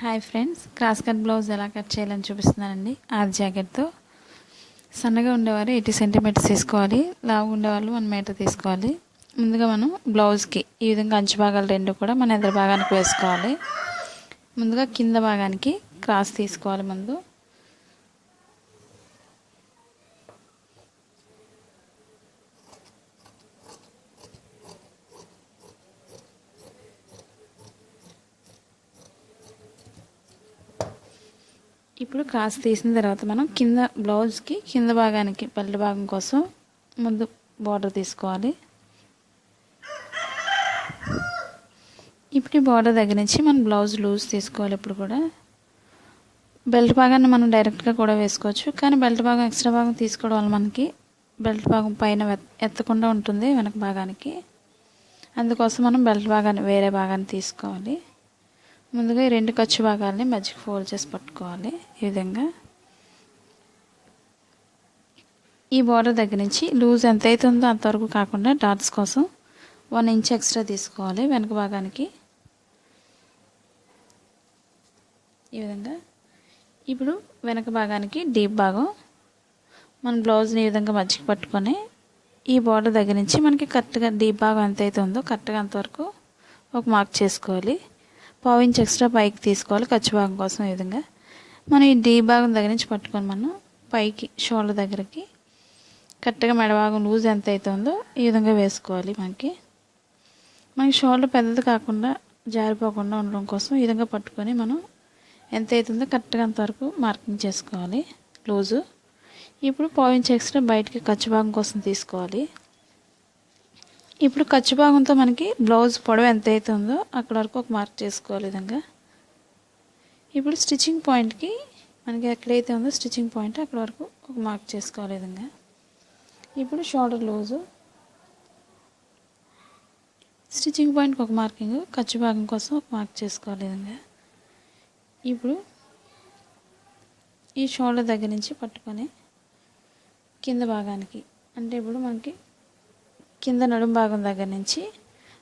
Hi friends, cross cut blouse ఎలా cut చేయాలని చూపిస్తున్నానండి. ఆది జాకెట్తో సన్నగా ఉండేవారు 80 సెంటీమీటర్స్ తీసుకోవాలి, లావుగా ఉండేవాళ్ళు 1 మీటర్ తీసుకోవాలి. ముందుగా మనం బ్లౌజ్కి ఈ విధంగా అంచు భాగాలు రెండు కూడా మన ఎదురు భాగానికి వేసుకోవాలి. ముందుగా కింద భాగానికి క్రాస్ తీసుకోవాలి. ముందు ఇప్పుడు క్రాస్ తీసిన తర్వాత మనం కింద బ్లౌజ్కి కింద భాగానికి బెల్ట్ భాగం కోసం ముందు బార్డర్ తీసుకోవాలి. ఇప్పుడు ఈ బార్డర్ దగ్గర నుంచి మనం బ్లౌజ్ లూజ్ తీసుకోవాలి. ఇప్పుడు కూడా బెల్ట్ భాగాన్ని మనం డైరెక్ట్గా కూడా వేసుకోవచ్చు, కానీ బెల్ట్ భాగం ఎక్స్ట్రా భాగం తీసుకోవడం వల్ల మనకి బెల్ట్ భాగం పైన ఎత్తకుండా ఉంటుంది వెనక భాగానికి. అందుకోసం మనం బెల్ట్ భాగాన్ని వేరే భాగాన్ని తీసుకోవాలి. ముందుగా ఈ రెండు ఖర్చు భాగాలని మధ్యకి ఫోల్డ్ చేసి పట్టుకోవాలి. ఈ విధంగా ఈ బార్డర్ దగ్గర నుంచి లూజ్ ఎంత అయితే ఉందో అంతవరకు కాకుండా డాట్స్ కోసం 1 ఇంచ్ ఎక్స్ట్రా తీసుకోవాలి వెనక భాగానికి. ఈ విధంగా ఇప్పుడు వెనక భాగానికి డీప్ భాగం మన బ్లౌజ్ని ఈ విధంగా మధ్యకి పట్టుకొని ఈ బార్డర్ దగ్గర నుంచి మనకి కరెక్ట్గా డీప్ భాగం ఎంత అయితే ఉందో కరెక్ట్గా అంతవరకు ఒక మార్క్ చేసుకోవాలి. 1/4 ఇంచ్ ఎక్స్ట్రా పైకి తీసుకోవాలి ఖర్చు భాగం కోసం. ఈ విధంగా మనం ఈ డీ భాగం దగ్గర నుంచి పట్టుకొని మనం పైకి షోల్డర్ దగ్గరికి కరెక్ట్గా మెడ భాగం లూజ్ ఎంత అయితే ఉందో ఈ విధంగా వేసుకోవాలి. మనకి షోల్డర్ పెద్దది కాకుండా జారిపోకుండా ఉండడం కోసం ఈ విధంగా పట్టుకొని మనం ఎంత అవుతుందో కరెక్ట్గా అంతవరకు మార్కింగ్ చేసుకోవాలి లూజు. ఇప్పుడు 1/4 ఇంచ్ ఎక్స్ట్రా బయటికి ఖర్చు భాగం కోసం తీసుకోవాలి. ఇప్పుడు ఖర్చు భాగంతో మనకి బ్లౌజ్ పొడవు ఎంత అయితే ఉందో అక్కడ వరకు ఒక మార్క్ చేసుకోవాలి విధంగా. ఇప్పుడు స్టిచ్చింగ్ పాయింట్కి మనకి ఎక్కడైతే ఉందో స్టిచ్చింగ్ పాయింట్ అక్కడ వరకు ఒక మార్క్ చేసుకోవాలి విధంగా. ఇప్పుడు షోల్డర్ లూజు స్టిచ్చింగ్ పాయింట్కి ఒక మార్కింగ్, ఖర్చు భాగం కోసం ఒక మార్క్ చేసుకోవాలి విధంగా. ఇప్పుడు ఈ షోల్డర్ దగ్గర నుంచి పట్టుకొని కింద భాగానికి అంటే ఇప్పుడు మనకి కింద నడుము భాగం దగ్గర నుంచి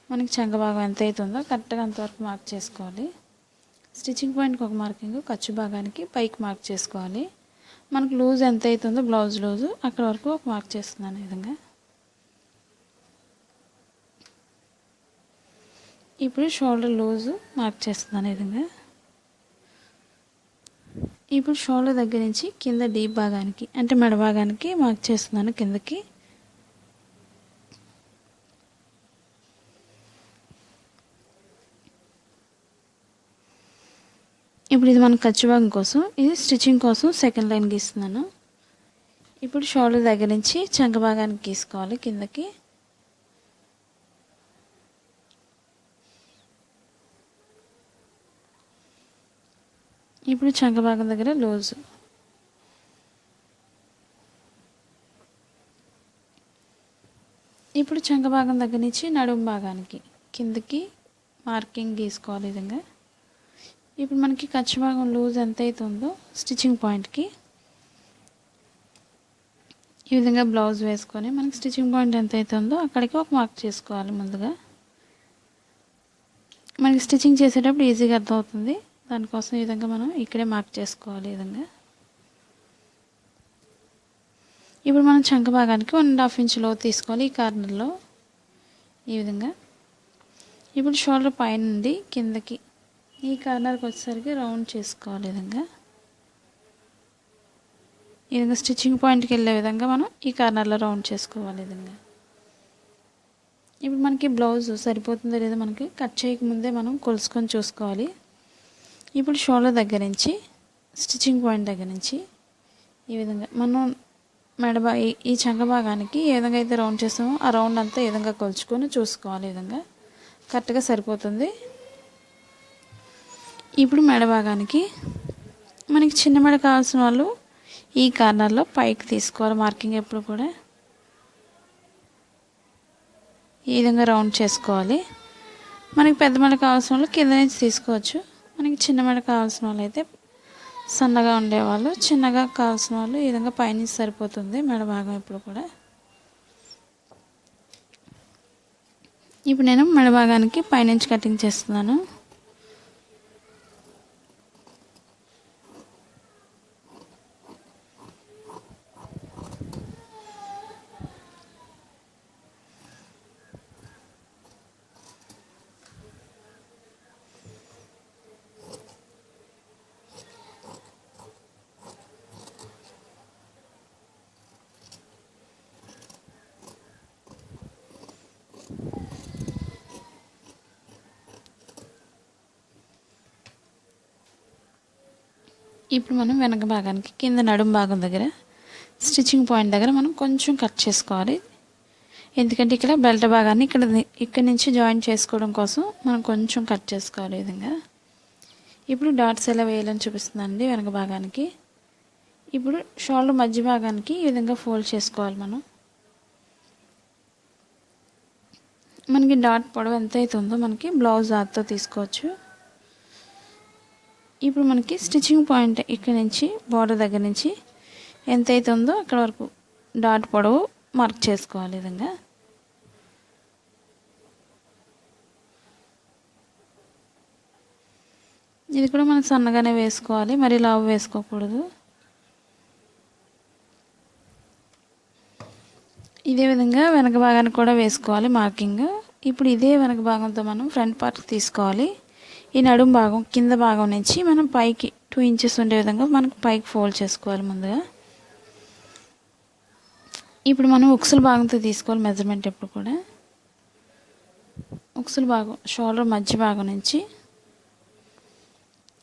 మనకి చంక భాగం ఎంత అవుతుందో కరెక్ట్గా అంతవరకు మార్క్ చేసుకోవాలి. స్టిచ్చింగ్ పాయింట్కి ఒక మార్కింగ్, ఖర్చు భాగానికి పైకి మార్క్ చేసుకోవాలి. మనకు లూజ్ ఎంత అవుతుందో బ్లౌజ్ లూజు అక్కడ వరకు ఒక మార్క్ చేస్తున్నాను ఈ విధంగా. ఇప్పుడు షోల్డర్ లూజు మార్క్ చేస్తున్నాను ఈ విధంగా. ఇప్పుడు షోల్డర్ దగ్గర నుంచి కింద డీప్ భాగానికి అంటే మెడ భాగానికి మార్క్ చేస్తున్నాను కిందకి. ఇప్పుడు ఇది మన ఖర్చు భాగం కోసం, ఇది స్టిచ్చింగ్ కోసం సెకండ్ లైన్ గీస్తున్నాను. ఇప్పుడు షోల్డర్ దగ్గర నుంచి చంక భాగానికి గీసుకోవాలి కిందకి. ఇప్పుడు చంక భాగం దగ్గర లూజు. ఇప్పుడు చంక భాగం దగ్గర నుంచి నడుము భాగానికి కిందకి మార్కింగ్ గీసుకోవాలి ఈ విధంగా. ఇప్పుడు మనకి ఖర్చు భాగం లూజ్ ఎంత అవుతుందో స్టిచ్చింగ్ పాయింట్కి ఈ విధంగా బ్లౌజ్ వేసుకొని మనకి స్టిచ్చింగ్ పాయింట్ ఎంత అవుతుందో అక్కడికి ఒక మార్క్ చేసుకోవాలి. ముందుగా మనకి స్టిచ్చింగ్ చేసేటప్పుడు ఈజీగా అర్థమవుతుంది, దానికోసం ఈ విధంగా మనం ఇక్కడే మార్క్ చేసుకోవాలి ఈ విధంగా. ఇప్పుడు మనం చంక భాగానికి 1.5 ఇంచ్ లో తీసుకోవాలి ఈ కార్నర్లో ఈ విధంగా. ఇప్పుడు షోల్డర్ పైన నుండి కిందకి ఈ కార్నర్కి వచ్చేసరికి రౌండ్ చేసుకోవాలి విధంగా. ఈ విధంగా స్టిచ్చింగ్ పాయింట్కి వెళ్ళే విధంగా మనం ఈ కార్నర్లో రౌండ్ చేసుకోవాలి విధంగా. ఇప్పుడు మనకి బ్లౌజ్ సరిపోతుందో లేదో మనకి కట్ చేయకముందే మనం కొలుసుకొని చూసుకోవాలి. ఇప్పుడు షోల్డర్ దగ్గర నుంచి స్టిచ్చింగ్ పాయింట్ దగ్గర నుంచి ఈ విధంగా మనం ఈ చంక భాగానికి ఏ విధంగా అయితే రౌండ్ చేస్తామో ఆ రౌండ్ అంతా ఈ విధంగా కొలుచుకొని చూసుకోవాలి ఈ విధంగా. కరెక్ట్గా సరిపోతుంది. ఇప్పుడు మెడ భాగానికి మనకి చిన్న మెడ కావాల్సిన వాళ్ళు ఈ కార్నర్లో పైకి తీసుకోవాలి మార్కింగ్. ఎప్పుడు కూడా ఈ విధంగా రౌండ్ చేసుకోవాలి. మనకి పెద్ద మెడ కావాల్సిన వాళ్ళు కింద నుంచి తీసుకోవచ్చు. మనకి చిన్న మెడ కావాల్సిన వాళ్ళు అయితే సన్నగా ఉండేవాళ్ళు, చిన్నగా కావాల్సిన వాళ్ళు ఈ విధంగా పైనుంచి సరిపోతుంది మెడ భాగం ఎప్పుడు కూడా. ఇప్పుడు నేను మెడ భాగానికి పైనుంచి కటింగ్ చేస్తున్నాను. ఇప్పుడు మనం వెనక భాగానికి కింద నడుం భాగం దగ్గర స్టిచ్చింగ్ పాయింట్ దగ్గర మనం కొంచెం కట్ చేసుకోవాలి. ఎందుకంటే ఇక్కడ బెల్ట్ భాగాన్ని ఇక్కడ నుంచి జాయిన్ చేసుకోవడం కోసం మనం కొంచెం కట్ చేసుకోవాలి. ఈ విధంగా ఇప్పుడు డాట్స్ ఎలా వేయాలని చూపిస్తుందండి వెనక భాగానికి. ఇప్పుడు షోల్డర్ మధ్య భాగానికి ఈ విధంగా ఫోల్డ్ చేసుకోవాలి. మనకి డాట్ పొడవు ఎంత అవుతుందో మనకి బ్లౌజ్ ఆర్తో తీసుకోవచ్చు. ఇప్పుడు మనకి స్టిచ్చింగ్ పాయింట్ ఇక్కడ నుంచి బోర్డర్ దగ్గర నుంచి ఎంత అవుతుందో అక్కడ వరకు డాట్ పొడవు మార్క్ చేసుకోవాలి. ఈ విధంగా ఇది కూడా మనం సన్నగానే వేసుకోవాలి, మరి లావు వేసుకోకూడదు. ఇదే విధంగా వెనక భాగానికి కూడా వేసుకోవాలి మార్కింగ్. ఇప్పుడు ఇదే వెనక భాగంతో మనం ఫ్రంట్ పార్ట్ తీసుకోవాలి. ఈ నడుం భాగం కింద భాగం నుంచి మనం పైకి 2 ఇంచెస్ ఉండే విధంగా మనకు పైకి ఫోల్డ్ చేసుకోవాలి ముందుగా. ఇప్పుడు మనం ఉక్సుల భాగంతో తీసుకోవాలి మెజర్మెంట్. ఎప్పుడు కూడా ఉక్సుల భాగం షోల్డర్ మధ్య భాగం నుంచి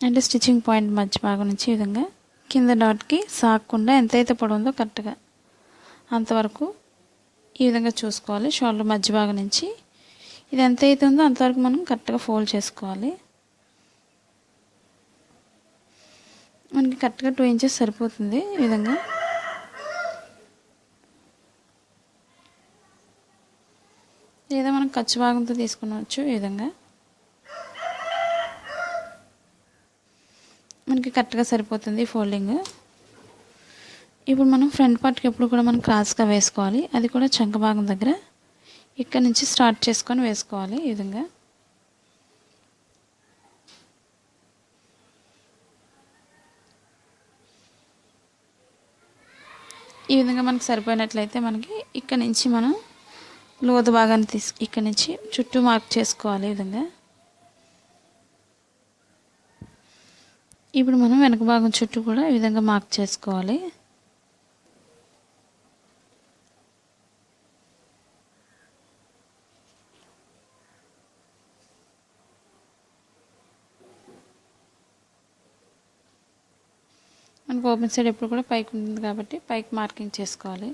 అంటే స్టిచ్చింగ్ పాయింట్ మధ్య భాగం నుంచి ఈ విధంగా కింద డాట్కి సాగకుండా ఎంతైతే పొడవు ఉందో కరెక్ట్గా అంతవరకు ఈ విధంగా చూసుకోవాలి. షోల్డర్ మధ్య భాగం నుంచి ఇది ఎంత అవుతుందో అంతవరకు మనం కరెక్ట్గా ఫోల్డ్ చేసుకోవాలి. మనకి కరెక్ట్గా 2 ఇంచెస్ సరిపోతుంది. ఈ విధంగా లేదా మనం ఖర్చు భాగంతో తీసుకునవచ్చు. ఈ విధంగా మనకి కరెక్ట్గా సరిపోతుంది ఫోల్డింగ్. ఇప్పుడు మనం ఫ్రంట్ పార్ట్కి ఎప్పుడు కూడా మనం క్రాస్గా వేసుకోవాలి. అది కూడా చంక భాగం దగ్గర ఇక్కడ నుంచి స్టార్ట్ చేసుకొని వేసుకోవాలి. ఈ విధంగా మనకు సరిపోయినట్లయితే మనకి ఇక్కడ నుంచి మనం లోతు భాగాన్ని ఇక్కడ నుంచి చుట్టూ మార్క్ చేసుకోవాలి. ఈ విధంగా ఇప్పుడు మనం వెనక భాగం చుట్టూ కూడా ఈ విధంగా మార్క్ చేసుకోవాలి. మనకు ఓపెన్ సైడ్ ఎప్పుడు కూడా పైకి ఉంటుంది కాబట్టి పైకి మార్కింగ్ చేసుకోవాలి.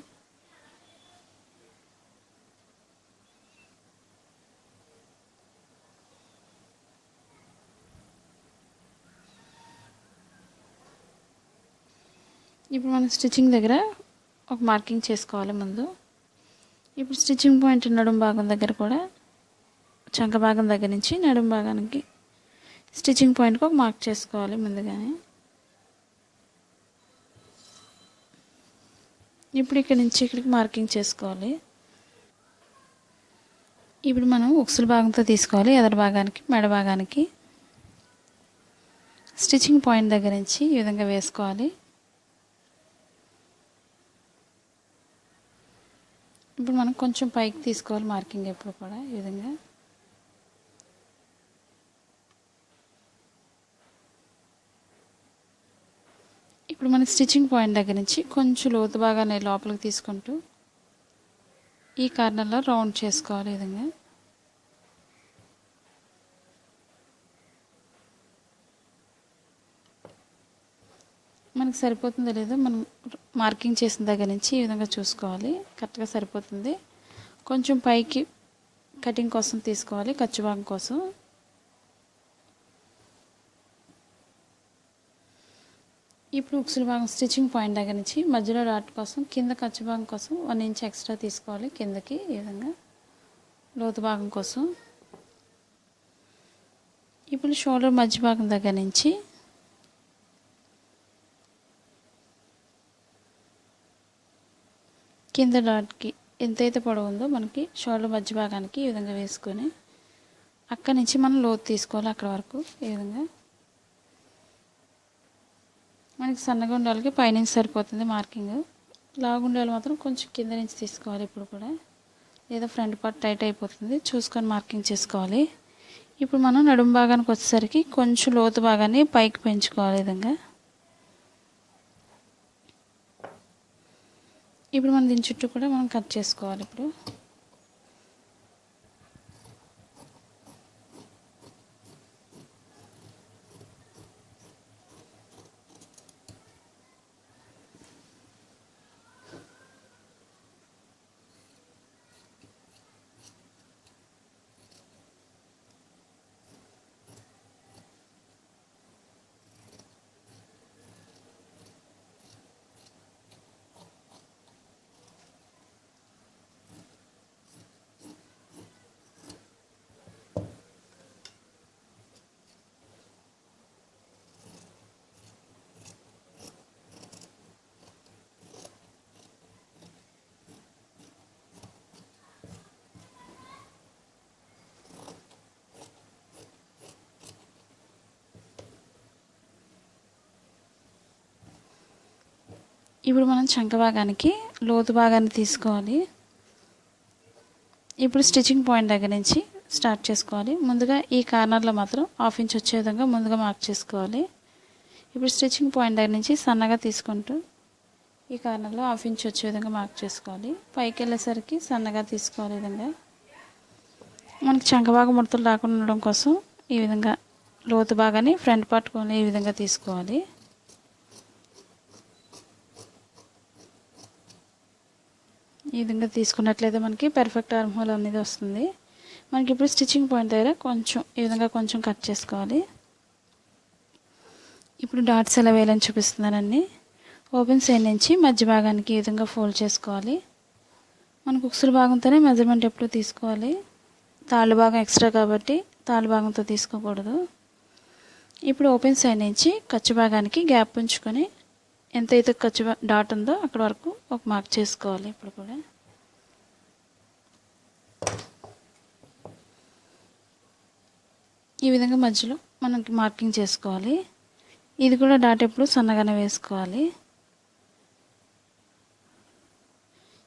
ఇప్పుడు మనం స్టిచ్చింగ్ దగ్గర ఒక మార్కింగ్ చేసుకోవాలి ముందు. ఇప్పుడు స్టిచ్చింగ్ పాయింట్ నడుం భాగం దగ్గర కూడా చంక భాగం దగ్గర నుంచి నడుం భాగానికి స్టిచ్చింగ్ పాయింట్కి ఒక మార్క్ చేసుకోవాలి ముందుగానే. ఇప్పుడు ఇక్కడ నుంచి ఇక్కడికి మార్కింగ్ చేసుకోవాలి. ఇప్పుడు మనం ఉక్సుల భాగంతో తీసుకోవాలి. ఎదర భాగానికి మెడ భాగానికి స్టిచ్చింగ్ పాయింట్ దగ్గర నుంచి ఈ విధంగా వేసుకోవాలి. ఇప్పుడు మనం కొంచెం పైకి తీసుకోవాలి మార్కింగ్ ఎప్పుడు కూడా ఈ విధంగా. ఇప్పుడు మన స్టిచ్చింగ్ పాయింట్ దగ్గర నుంచి కొంచెం లోతు భాగాన్ని లోపలికి తీసుకుంటూ ఈ కార్నర్లో రౌండ్ చేసుకోవాలి. ఈ విధంగా మనకు సరిపోతుందో లేదో మనం మార్కింగ్ చేసిన దగ్గర నుంచి ఈ విధంగా చూసుకోవాలి. కరెక్ట్గా సరిపోతుంది. కొంచెం పైకి కటింగ్ కోసం తీసుకోవాలి, ఖర్చు భాగం కోసం. ఇప్పుడు ఉక్సుల భాగం స్టిచ్చింగ్ పాయింట్ దగ్గర నుంచి మధ్యలో డాట్ కోసం కింద ఖర్చు భాగం కోసం 1 ఇంచ్ ఎక్స్ట్రా తీసుకోవాలి కిందకి ఈ విధంగా లోతు భాగం కోసం. ఇప్పుడు షోల్డర్ మధ్య భాగం దగ్గర నుంచి కింద డాట్కి ఎంతైతే పొడవు ఉందో మనకి షోల్డర్ మధ్య భాగానికి ఈ విధంగా వేసుకొని అక్కడి నుంచి మనం లోతు తీసుకోవాలి అక్కడ వరకు. ఈ విధంగా మనకి సన్నగా ఉండే వాళ్ళకి పైనుంచి సరిపోతుంది మార్కింగ్. లావు ఉండే వాళ్ళు మాత్రం కొంచెం కింద నుంచి తీసుకోవాలి ఇప్పుడు కూడా, లేదా ఫ్రంట్ పార్ట్ టైట్ అయిపోతుంది చూసుకొని మార్కింగ్ చేసుకోవాలి. ఇప్పుడు మనం నడుము భాగానికి వచ్చేసరికి కొంచెం లోతు భాగాన్ని పైకి పెంచుకోవాలి. విధంగా ఇప్పుడు మనం దీని చుట్టూ కూడా మనం కట్ చేసుకోవాలి. ఇప్పుడు ఇప్పుడు మనం చంక భాగానికి లోతు భాగాన్ని తీసుకోవాలి. ఇప్పుడు స్టిచ్చింగ్ పాయింట్ దగ్గర నుంచి స్టార్ట్ చేసుకోవాలి. ముందుగా ఈ కార్నర్లో మాత్రం 1/2 ఇంచ్ వచ్చే విధంగా ముందుగా మార్క్ చేసుకోవాలి. ఇప్పుడు స్టిచ్చింగ్ పాయింట్ దగ్గర నుంచి సన్నగా తీసుకుంటూ ఈ కార్నర్లో 1/2 ఇంచ్ వచ్చే విధంగా మార్క్ చేసుకోవాలి. పైకి వెళ్ళేసరికి సన్నగా తీసుకోవాలి. ఈ విధంగా మనకి చంక భాగం ముడతలు రాకుండా ఉండడం కోసం ఈ విధంగా లోతు భాగాన్ని ఫ్రంట్ పార్ట్ ఈ విధంగా తీసుకోవాలి. ఈ విధంగా తీసుకున్నట్లయితే మనకి పర్ఫెక్ట్ ఆర్మ్ హోల్ అనేది వస్తుంది. మనకి ఇప్పుడు స్టిచ్చింగ్ పాయింట్ దగ్గర కొంచెం ఈ విధంగా కొంచెం కట్ చేసుకోవాలి. ఇప్పుడు డాట్స్ ఎలా వేయాలని చూపిస్తున్నానండి. ఓపెన్ సైడ్ నుంచి మధ్య భాగానికి ఈ విధంగా ఫోల్డ్ చేసుకోవాలి. మనకు ఉక్సుల భాగంతోనే మెజర్మెంట్ ఎప్పుడు తీసుకోవాలి. తాళ్ళు భాగం ఎక్స్ట్రా కాబట్టి తాళ్ళు భాగంతో తీసుకోకూడదు. ఇప్పుడు ఓపెన్ సైడ్ నుంచి ఖర్చు భాగానికి గ్యాప్ ఉంచుకొని ఎంతైతే ఖర్చు డాట్ ఉందో అక్కడ వరకు ఒక మార్క్ చేసుకోవాలి. ఇప్పుడు కూడా ఈ విధంగా మధ్యలో మనకి మార్కింగ్ చేసుకోవాలి. ఇది కూడా డాట్ ఎప్పుడు సన్నగానే వేసుకోవాలి.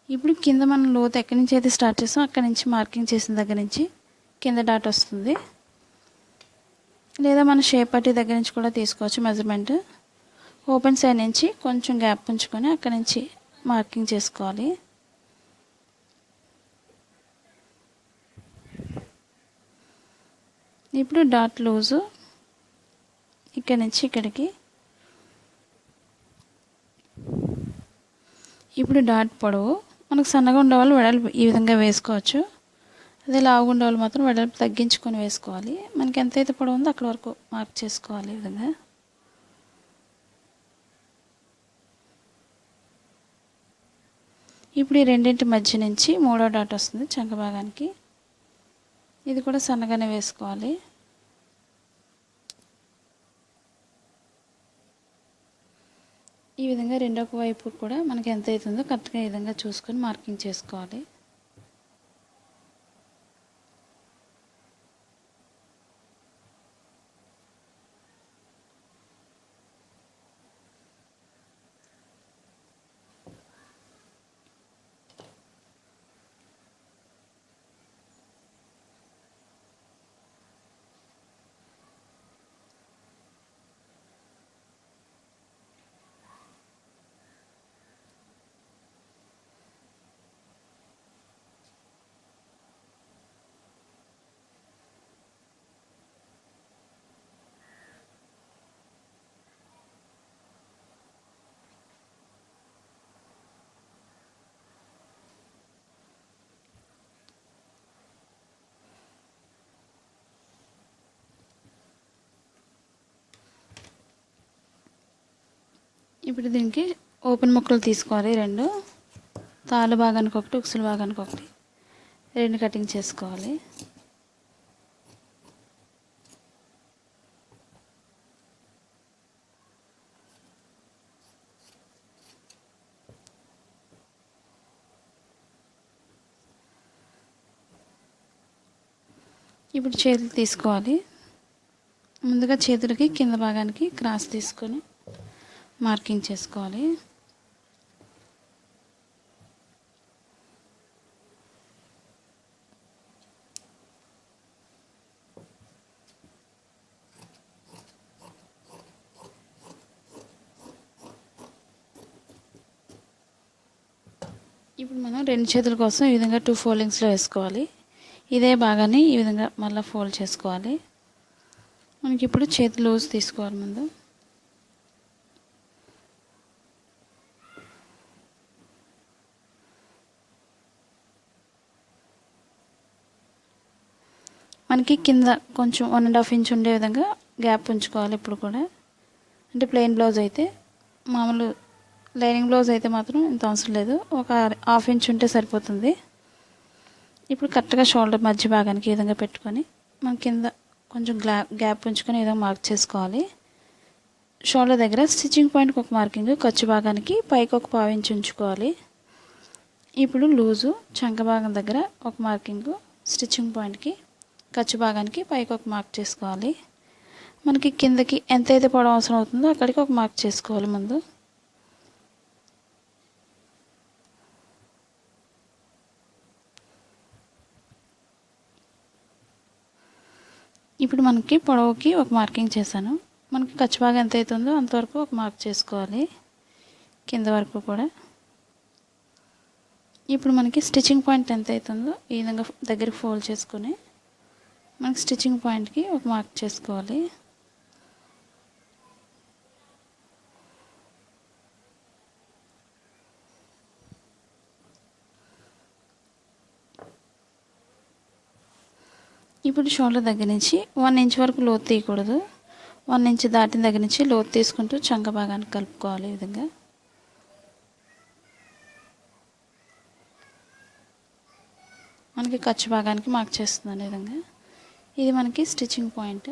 ఇప్పుడు కింద మనం లోతు ఎక్కడి నుంచి అయితే స్టార్ట్ చేస్తాం అక్కడి నుంచి మార్కింగ్ చేసిన దగ్గర నుంచి కింద డాట్ వస్తుంది. లేదా మన షేప్ పట్టి దగ్గర నుంచి కూడా తీసుకోవచ్చు మెజర్మెంట్. ఓపెన్ సైడ్ నుంచి కొంచెం గ్యాప్ ఉంచుకొని అక్కడి నుంచి మార్కింగ్ చేసుకోవాలి. ఇప్పుడు డాట్ లూజు ఇక్కడి నుంచి ఇక్కడికి. ఇప్పుడు డాట్ పొడవు మనకు సన్నగా ఉండేవాళ్ళు వెడల్పు ఈ విధంగా వేసుకోవచ్చు. అదే లావుగా ఉండేవాళ్ళు మాత్రం వెడల్పు తగ్గించుకొని వేసుకోవాలి. మనకి ఎంతైతే పొడవు ఉందో అక్కడ వరకు మార్క్ చేసుకోవాలి. ఈ విధంగా ఇప్పుడు ఈ రెండింటి మధ్య నుంచి 3వ డాట్ వస్తుంది చంక భాగానికి. ఇది కూడా సన్నగానే వేసుకోవాలి. ఈ విధంగా రెండవ వైపు కూడా మనకి ఎంత అవుతుందో కరెక్ట్గా ఈ విధంగా చూసుకొని మార్కింగ్ చేసుకోవాలి. ఇప్పుడు దీనికి ఓపెన్ ముక్కలు తీసుకోవాలి. 2 తాళ్ళ భాగానికి ఒకటి ఉక్సుల భాగానికి ఒకటి 2 కటింగ్ చేసుకోవాలి. ఇప్పుడు చేతులు తీసుకోవాలి. ముందుగా చేతులకి కింద భాగానికి క్రాస్ తీసుకొని మార్కింగ్ చేసుకోవాలి. ఇప్పుడు మనం 2 చేతుల కోసం ఈ విధంగా 2 ఫోల్డింగ్స్లో వేసుకోవాలి. ఇదే భాగాన్ని ఈ విధంగా మళ్ళీ ఫోల్డ్ చేసుకోవాలి. మనకి ఇప్పుడు చేతి లూజ్ తీసుకోవాలి. ముందు మనకి కింద కొంచెం 1.5 ఇంచ్ ఉండే విధంగా గ్యాప్ ఉంచుకోవాలి. ఇప్పుడు కూడా అంటే ప్లెయిన్ బ్లౌజ్ అయితే, మామూలు లైనింగ్ బ్లౌజ్ అయితే మాత్రం ఇంత అవసరం లేదు, ఒక 1/2 ఇంచ్ ఉంటే సరిపోతుంది. ఇప్పుడు కరెక్ట్గా షోల్డర్ మధ్య భాగానికి ఈ విధంగా పెట్టుకొని మన కింద కొంచెం గ్యాప్ ఉంచుకొని ఈ విధంగా మార్క్ చేసుకోవాలి. షోల్డర్ దగ్గర స్టిచ్చింగ్ పాయింట్కి ఒక మార్కింగ్, ఖర్చు భాగానికి పైకి ఒక 1/2 ఇంచ్ ఉంచుకోవాలి. ఇప్పుడు లూజు చంక భాగం దగ్గర ఒక మార్కింగ్, స్టిచ్చింగ్ పాయింట్కి ఖర్చు భాగానికి పైకి ఒక మార్క్ చేసుకోవాలి. మనకి కిందకి ఎంతైతే పొడవు అవసరం అవుతుందో అక్కడికి ఒక మార్క్ చేసుకోవాలి. ముందు ఇప్పుడు మనకి పొడవుకి ఒక మార్కింగ్ చేశాను. మనకి ఖర్చు భాగం ఎంత అవుతుందో అంతవరకు ఒక మార్క్ చేసుకోవాలి, కింద వరకు కూడా. ఇప్పుడు మనకి స్టిచ్చింగ్ పాయింట్ ఎంత అవుతుందో ఈ విధంగా దగ్గరికి ఫోల్డ్ చేసుకొని మనకి స్టిచ్చింగ్ పాయింట్కి ఒక మార్క్ చేసుకోవాలి. ఇప్పుడు షోల్డర్ దగ్గర నుంచి 1 ఇంచ్ వరకు లోతు తీయకూడదు. 1 ఇంచ్ దాటిన దగ్గర నుంచి లోతు తీసుకుంటూ చంక భాగానికి కలుపుకోవాలి. ఈ విధంగా మనకి ఖర్చు భాగానికి మార్క్ చేస్తున్నాను. ఈ విధంగా ఇది మనకి స్టిచ్చింగ్ పాయింట్.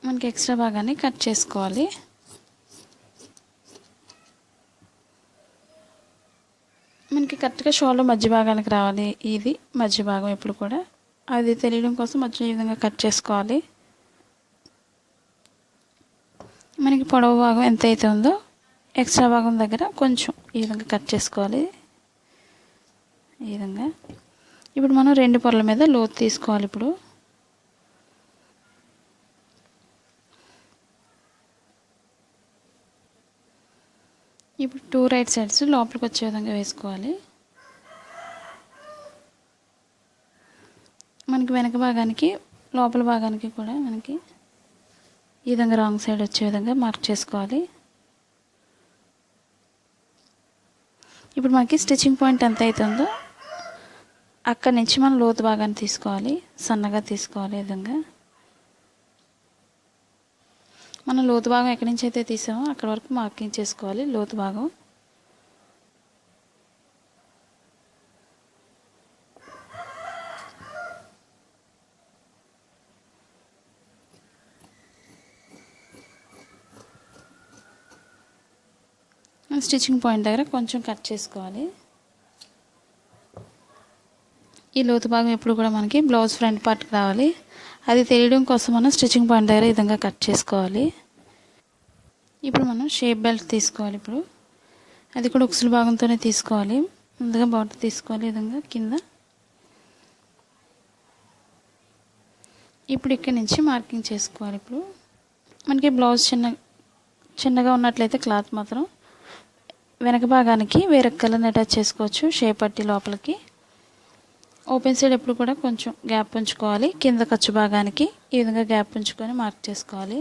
మనకి ఎక్స్ట్రా భాగాన్ని కట్ చేసుకోవాలి. మనకి కరెక్ట్గా షోల్డర్ మధ్య భాగానికి రావాలి. ఇది మధ్య భాగం ఎప్పుడు కూడా అది తెలియడం కోసం మధ్య ఈ విధంగా కట్ చేసుకోవాలి. మనకి పొడవు భాగం ఎంత అయితే ఉందో ఎక్స్ట్రా భాగం దగ్గర కొంచెం ఈ విధంగా కట్ చేసుకోవాలి. ఈ విధంగా ఇప్పుడు మనం 2 పొరల మీద లోతు తీసుకోవాలి. ఇప్పుడు 2 రైట్ సైడ్స్ లోపలికి వచ్చే విధంగా వేసుకోవాలి. మనకి వెనక భాగానికి లోపల భాగానికి కూడా మనకి ఈ విధంగా రాంగ్ సైడ్ వచ్చే విధంగా మార్క్ చేసుకోవాలి. ఇప్పుడు మనకి స్టిచ్చింగ్ పాయింట్ ఎంత అవుతుందో అక్కడి నుంచి మనం లోతు భాగాన్ని తీసుకోవాలి, సన్నగా తీసుకోవాలి. ఈ విధంగా మనం లోతు భాగం ఎక్కడి నుంచి అయితే తీసామో అక్కడ వరకు మార్కింగ్ చేసుకోవాలి. లోతు భాగం స్టిచ్చింగ్ పాయింట్ దగ్గర కొంచెం కట్ చేసుకోవాలి. ఈ లోతు భాగం ఎప్పుడు కూడా మనకి బ్లౌజ్ ఫ్రంట్ పార్ట్కి రావాలి. అది తెలియడం కోసం మనం స్టిచ్చింగ్ పాయింట్ దగ్గర ఈ విధంగా కట్ చేసుకోవాలి. ఇప్పుడు మనం షేప్ బెల్ట్ తీసుకోవాలి. అది కూడా ఉక్సుల భాగంతోనే తీసుకోవాలి. ముందుగా బార్డర్ తీసుకోవాలి ఈ విధంగా కింద. ఇప్పుడు ఇక్కడి నుంచి మార్కింగ్ చేసుకోవాలి. మనకి బ్లౌజ్ చిన్నగా ఉన్నట్లయితే క్లాత్ మాత్రం వెనక భాగానికి వేరే కలర్ని అటాచ్ చేసుకోవచ్చు. షేప్ పట్టి లోపలికి ఓపెన్ సైడ్ ఎప్పుడు కూడా కొంచెం గ్యాప్ ఉంచుకోవాలి. కింద ఖర్చు భాగానికి ఈ విధంగా గ్యాప్ ఉంచుకొని మార్క్ చేసుకోవాలి.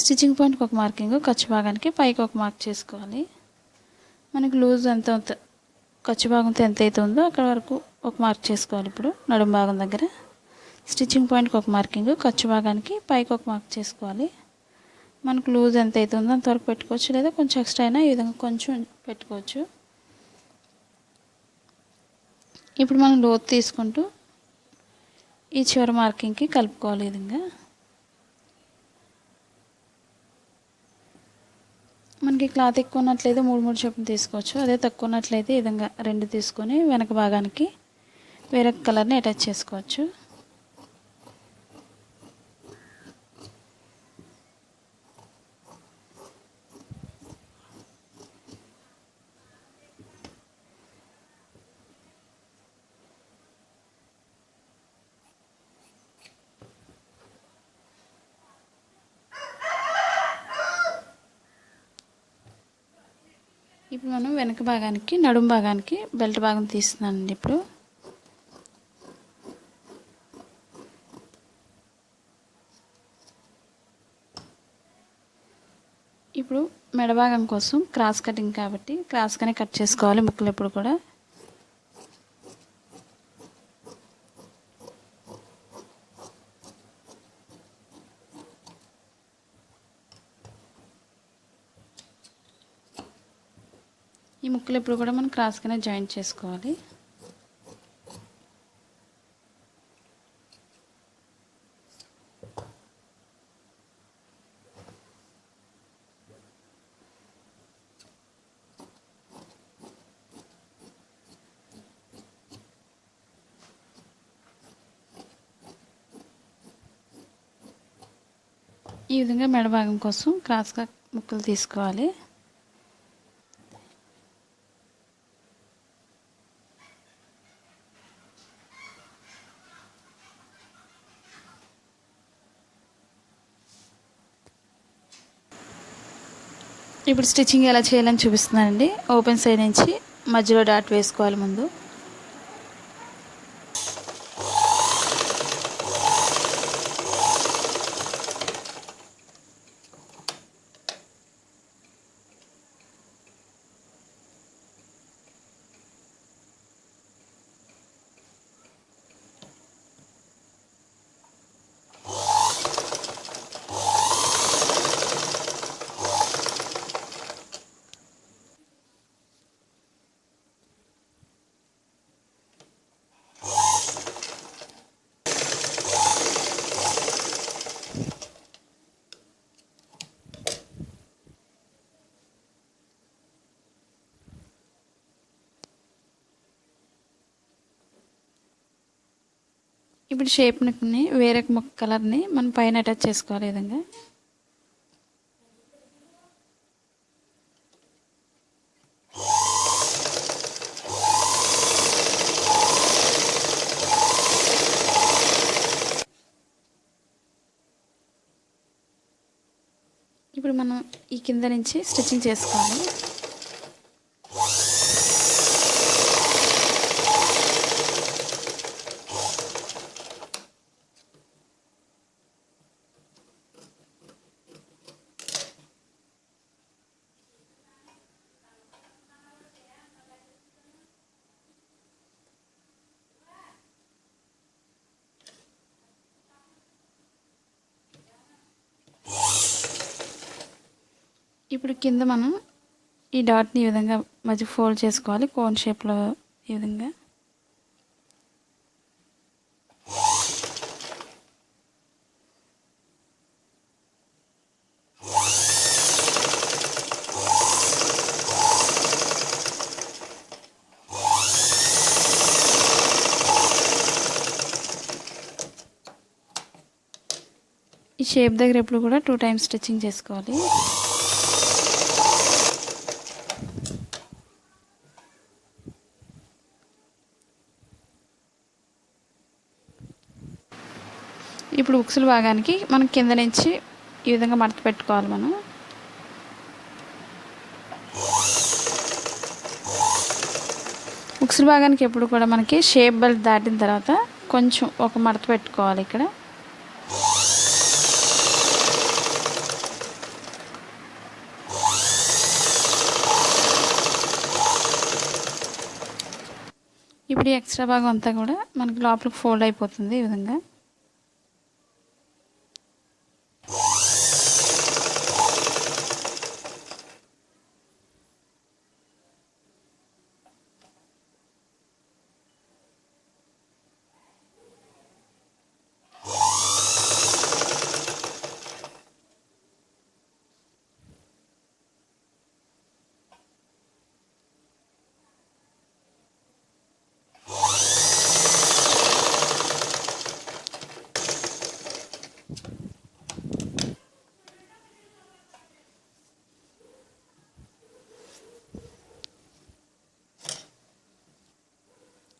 స్టిచ్చింగ్ పాయింట్కి ఒక మార్కింగ్, ఖర్చు భాగానికి పైకి ఒక మార్క్ చేసుకోవాలి. మనకి లూజ్ ఎంత ఖర్చు భాగంతో ఎంత అయితే ఉందో అక్కడ వరకు ఒక మార్క్ చేసుకోవాలి. నడుం భాగం దగ్గర స్టిచ్చింగ్ పాయింట్కి ఒక మార్కింగ్, ఖర్చు భాగానికి పైకి ఒక మార్క్ చేసుకోవాలి. మనకు లూజ్ ఎంత అయితే ఉందో అంతవరకు పెట్టుకోవచ్చు, లేదా కొంచెం ఎక్స్ట్రా అయినా ఈ విధంగా కొంచెం పెట్టుకోవచ్చు. ఇప్పుడు మనం లోతు తీసుకుంటూ ఈ చివరి మార్కింగ్కి కలుపుకోవాలి. ఈ విధంగా మనకి క్లాత్ ఎక్కువ ఉన్నట్లయితే 3 చొప్పున తీసుకోవచ్చు. అదే తక్కువ ఉన్నట్లయితే ఈ విధంగా 2 తీసుకొని వెనక భాగానికి వేరే కలర్ని అటాచ్ చేసుకోవచ్చు. ఇప్పుడు మనం వెనక భాగానికి నడుం భాగానికి బెల్ట్ భాగం తీస్తున్నానండి. ఇప్పుడు మెడ భాగం కోసం క్రాస్ కటింగ్ కాబట్టి క్రాస్గానే కట్ చేసుకోవాలి ముక్కలు ఎప్పుడు కూడా. ఈ ముక్కలు ఎప్పుడు కూడా మనం క్రాస్గానే జాయింట్ చేసుకోవాలి. ఈ విధంగా మెడ భాగం కోసం క్రాస్గా ముక్కలు తీసుకోవాలి. ఇప్పుడు స్టిచ్చింగ్ ఎలా చేయాలని చూపిస్తున్నానండి. ఓపెన్ సైడ్ నుంచి మధ్యలో డాట్ వేసుకోవాలి ముందు. ఇప్పుడు షేప్ని వేరే కలర్ని మనం పైన అటాచ్ చేసుకోవాలి. ఈ విధంగా ఇప్పుడు మనం ఈ కింద నుంచి స్టిచ్చింగ్ చేసుకోవాలి. ఇప్పుడు కింద మనం ఈ డాట్ని ఈ విధంగా మధ్య ఫోల్డ్ చేసుకోవాలి కోన్ షేప్లో. ఈ విధంగా ఈ షేప్ దగ్గర ఎప్పుడు కూడా 2 టైమ్స్ స్టిచ్చింగ్ చేసుకోవాలి. ఇప్పుడు ఉక్సుల భాగానికి మనం కింద నుంచి ఈ విధంగా మడత పెట్టుకోవాలి. మనం ఉక్సుల భాగానికి ఎప్పుడు కూడా మనకి షేప్ బెల్ట్ దాటిన తర్వాత కొంచెం ఒక మడత పెట్టుకోవాలి. ఇక్కడ ఇప్పుడు ఈ ఎక్స్ట్రా భాగం అంతా కూడా మనకి లోపలికి ఫోల్డ్ అయిపోతుంది. ఈ విధంగా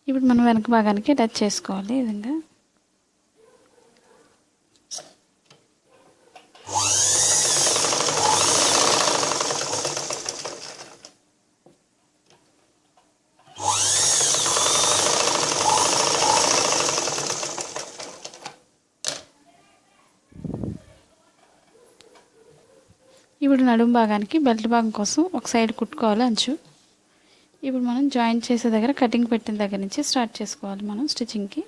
ఇప్పుడు మనం వెనక భాగానికి అటాచ్ చేసుకోవాలి. ఈ విధంగా ఇప్పుడు నడుము భాగానికి బెల్ట్ భాగం కోసం ఒక సైడ్ కుట్టుకోవాలి అంచు. ఇప్పుడు మనం జాయింట్ చేసే దగ్గర కటింగ్ పెట్టిన దగ్గర నుంచి స్టార్ట్ చేసుకోవాలి మనం స్టిచ్చింగ్కి.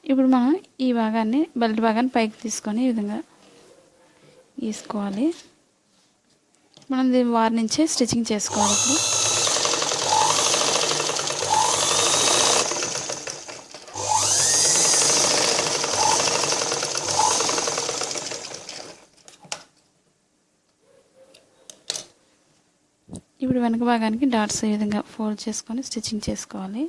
ఇప్పుడు మనం ఈ భాగాన్ని బెల్ట్ భాగాన్ని పైకి తీసుకొని ఈ విధంగా గీసుకోవాలి. మనం దీని వారి నుంచే స్టిచ్చింగ్ చేసుకోవాలి. ఇప్పుడు వెనక భాగానికి డాట్స్ ఈ విధంగా ఫోల్డ్ చేసుకొని స్టిచ్చింగ్ చేసుకోవాలి.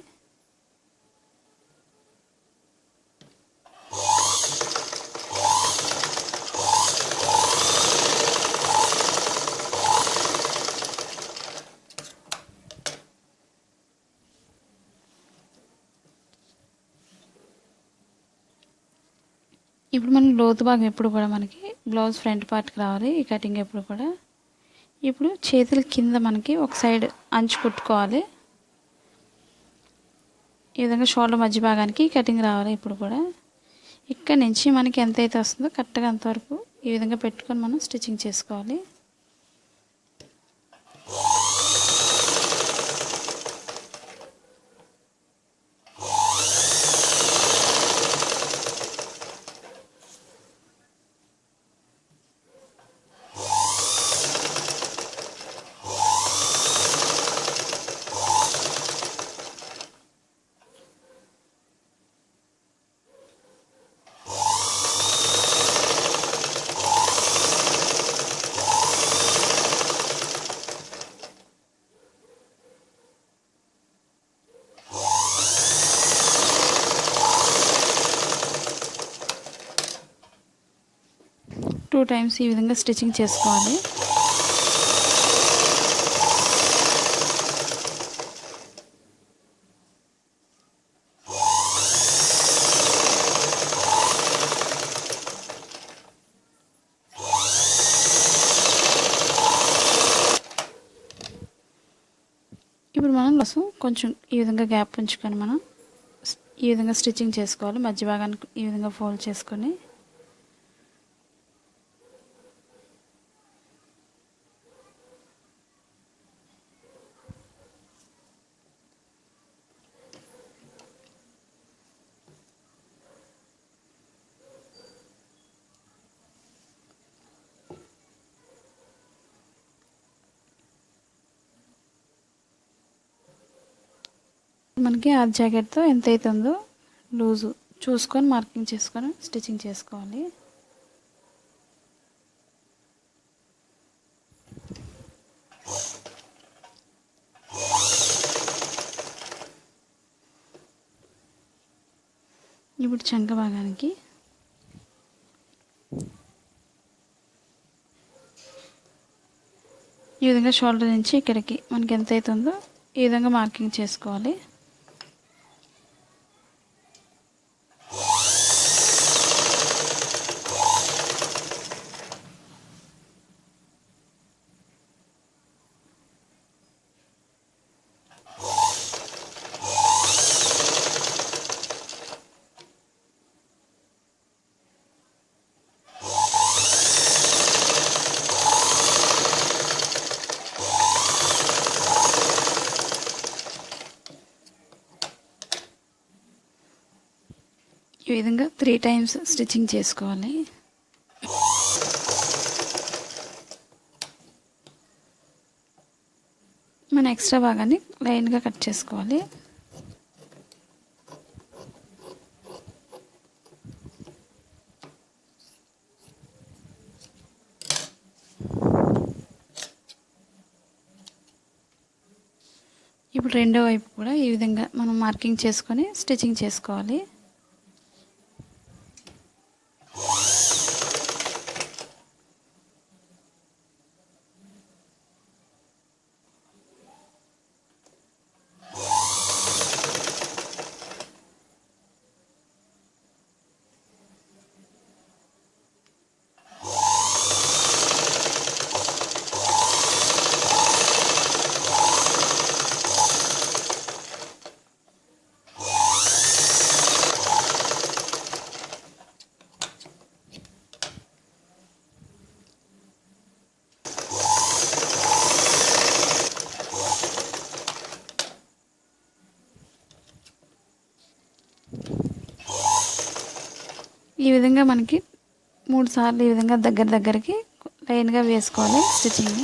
ఇప్పుడు మనం లోతు భాగం ఎప్పుడు కూడా మనకి బ్లౌజ్ ఫ్రంట్ పార్ట్కి రావాలి. ఈ కటింగ్ ఎప్పుడు కూడా ఇప్పుడు చేతుల కింద మనకి ఒక సైడ్ అంచు కుట్టుకోవాలి. ఈ విధంగా షోల్డర్ మధ్య భాగానికి కటింగ్ రావాలి. ఇప్పుడు కూడా ఇక్కడ నుంచి మనకి ఎంతైతే వస్తుందో కరెక్ట్గా అంతవరకు ఈ విధంగా పెట్టుకొని మనం స్టిచ్చింగ్ చేసుకోవాలి. టూ టైమ్స్ ఈ విధంగా స్టిచ్చింగ్ చేసుకోవాలి. ఇప్పుడు మనం కొంచెం ఈ విధంగా గ్యాప్ ఉంచుకొని మనం ఈ విధంగా స్టిచ్చింగ్ చేసుకోవాలి. మధ్య భాగానికి ఈ విధంగా ఫోల్డ్ చేసుకొని మనకి ఆ జాకెట్తో ఎంత అవుతుందో లూజు చూసుకొని మార్కింగ్ చేసుకొని స్టిచ్చింగ్ చేసుకోవాలి. ఇప్పుడు చంక భాగానికి ఈ విధంగా షోల్డర్ నుంచి ఇక్కడికి మనకి ఎంత అవుతుందో ఈ విధంగా మార్కింగ్ చేసుకోవాలి. ఈ విధంగా 3 టైమ్స్ స్టిచ్చింగ్ చేసుకోవాలి. మన ఎక్స్ట్రా భాగాన్ని లైన్గా కట్ చేసుకోవాలి. ఇప్పుడు రెండో వైపు కూడా ఈ విధంగా మనం మార్కింగ్ చేసుకొని స్టిచ్చింగ్ చేసుకోవాలి. ఈ విధంగా మనకి 3 సార్లు ఈ విధంగా దగ్గరికి లైన్గా వేసుకోవాలి స్టిచ్చింగ్.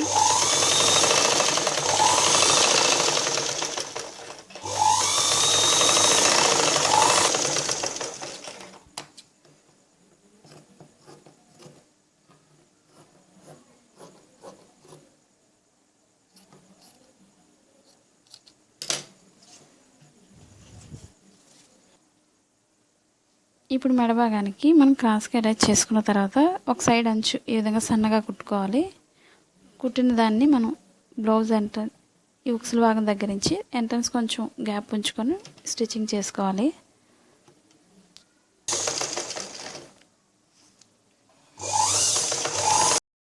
ఇప్పుడు మెడ భాగానికి మనం క్రాస్గా అటాచ్ చేసుకున్న తర్వాత ఒక సైడ్ అంచు ఈ విధంగా సన్నగా కుట్టుకోవాలి. కుట్టిన దాన్ని మనం బ్లౌజ్ ఈ ఉక్సుల భాగం దగ్గర నుంచి ఎంట్రన్స్ కొంచెం గ్యాప్ ఉంచుకొని స్టిచ్చింగ్ చేసుకోవాలి.